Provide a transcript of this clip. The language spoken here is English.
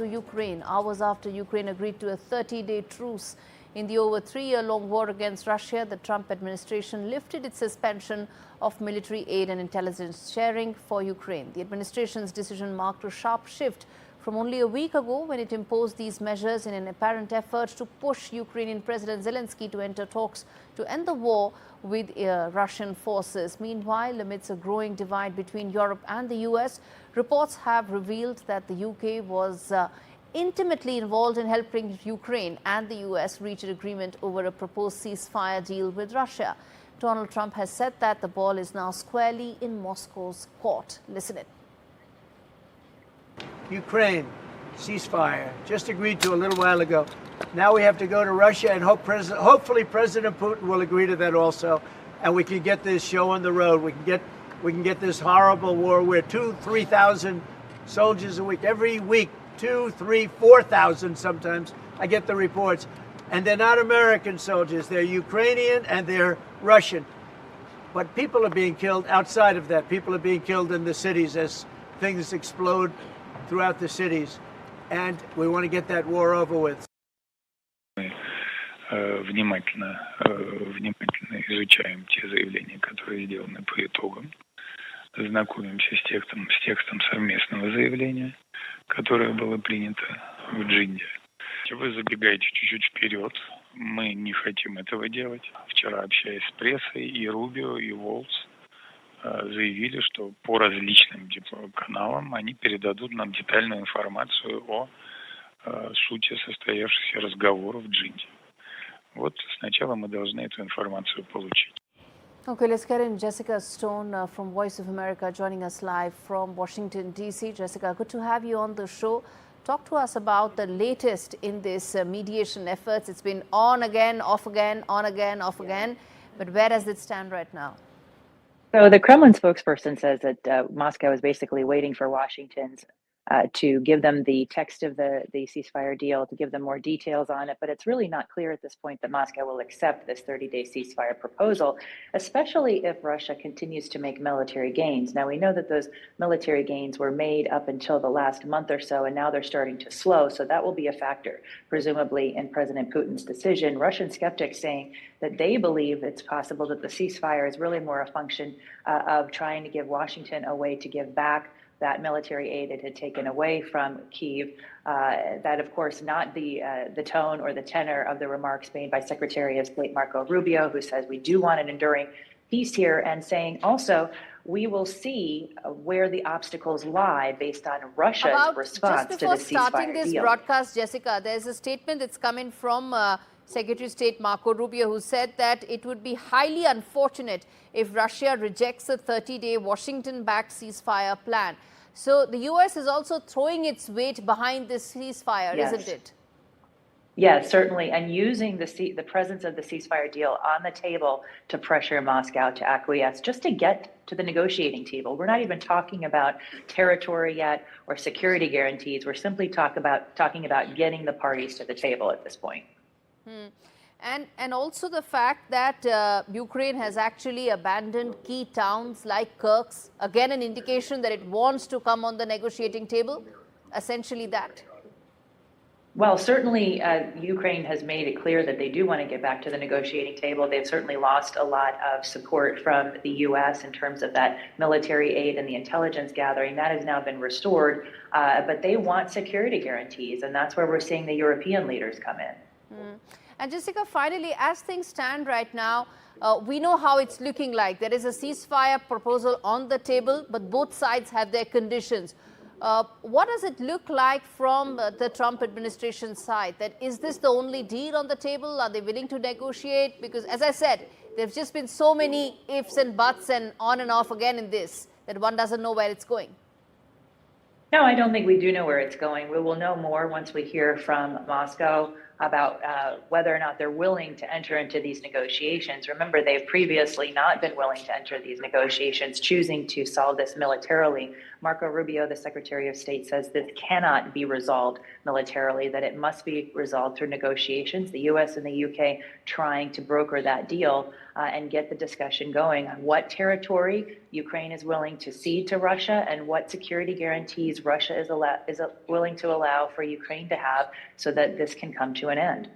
To Ukraine, hours after Ukraine agreed to a 30-day truce in the over 3-year-long war against Russia, the Trump administration lifted its suspension of military aid and intelligence sharing for Ukraine. The administration's decision marked a sharp shift from only a week ago when it imposed these measures in an apparent effort to push Ukrainian President Zelenskyy to enter talks to end the war with Russian forces. Meanwhile, amidst a growing divide between Europe and the US, reports have revealed that the UK was intimately involved in helping Ukraine and the US reach an agreement over a proposed ceasefire deal with Russia. Donald Trump has said that the ball is now squarely in Moscow's court. Listen in. Ukraine, ceasefire, just agreed to a little while ago. Now we have to go to Russia and hopefully President Putin will agree to that also, and we can get this show on the road. We can get this horrible war where 2,000-3,000 soldiers a week, every week, 2,000, 3,000, 4,000 sometimes. I get the reports, and they're not American soldiers. They're Ukrainian and they're Russian. But people are being killed outside of that. People are being killed in the cities as things explode throughout the cities, and we want to get that war over with. Внимательно изучаем те заявления, которые сделаны по итогам. Знакомимся с текстом совместного заявления, которое было принято в Джинде. Вы забегаете чуть-чуть вперед. Мы не хотим этого делать. Вчера, общаясь с прессой, и Рубио, и Волц заявили, что по различным каналам они передадут нам детальную информацию о сути состоявшихся разговоров в Джинде. Вот сначала мы должны эту информацию получить. Okay, let's get in Jessica Stone from Voice of America joining us live from Washington, D.C. Jessica, good to have you on the show. Talk to us about the latest in this mediation efforts. It's been on again, off again, on again, off again. But where does it stand right now? So the Kremlin spokesperson says that Moscow is basically waiting for Washington's to give them the text of the ceasefire deal, to give them more details on it. But it's really not clear at this point that Moscow will accept this 30-day ceasefire proposal, especially if Russia continues to make military gains. Now, we know that those military gains were made up until the last month or so, and now they're starting to slow. So that will be a factor, presumably, in President Putin's decision. Russian skeptics saying that they believe it's possible that the ceasefire is really more a function of trying to give Washington a way to give back that military aid it had taken away from Kyiv. That, of course, not the tone or the tenor of the remarks made by Secretary of State Marco Rubio, who says we do want an enduring peace here, and saying also we will see where the obstacles lie based on Russia's response to the ceasefire deal. Just before starting this broadcast, Jessica, there's a statement that's coming from Secretary of State Marco Rubio, who said that it would be highly unfortunate if Russia rejects a 30-day Washington-backed ceasefire plan. So the U.S. is also throwing its weight behind this ceasefire, isn't it? Yes, certainly, and using the presence of the ceasefire deal on the table to pressure Moscow to acquiesce, just to get to the negotiating table. We're not even talking about territory yet or security guarantees. We're simply talking about getting the parties to the table at this point. And also the fact that Ukraine has actually abandoned key towns like Kirks, again an indication that it wants to come on the negotiating table, essentially that. Well, certainly Ukraine has made it clear that they do want to get back to the negotiating table. They've certainly lost a lot of support from the U.S. in terms of that military aid and the intelligence gathering. That has now been restored, but they want security guarantees, and that's where we're seeing the European leaders come in. And Jessica, finally, as things stand right now, we know how it's looking like. There is a ceasefire proposal on the table, but both sides have their conditions. What does it look like from the Trump administration side? That is this the only deal on the table? Are they willing to negotiate? Because, as I said, there's just been so many ifs and buts and on and off again in this that one doesn't know where it's going. No, I don't think we do know where it's going. We will know more once we hear from Moscow about whether or not they're willing to enter into these negotiations. Remember, they've previously not been willing to enter these negotiations, choosing to solve this militarily Marco Rubio, the Secretary of State, says this cannot be resolved militarily, that it must be resolved through negotiations. The US and the UK trying to broker that deal and get the discussion going on what territory Ukraine is willing to cede to Russia and what security guarantees Russia is willing to allow for Ukraine to have so that this can come to an end.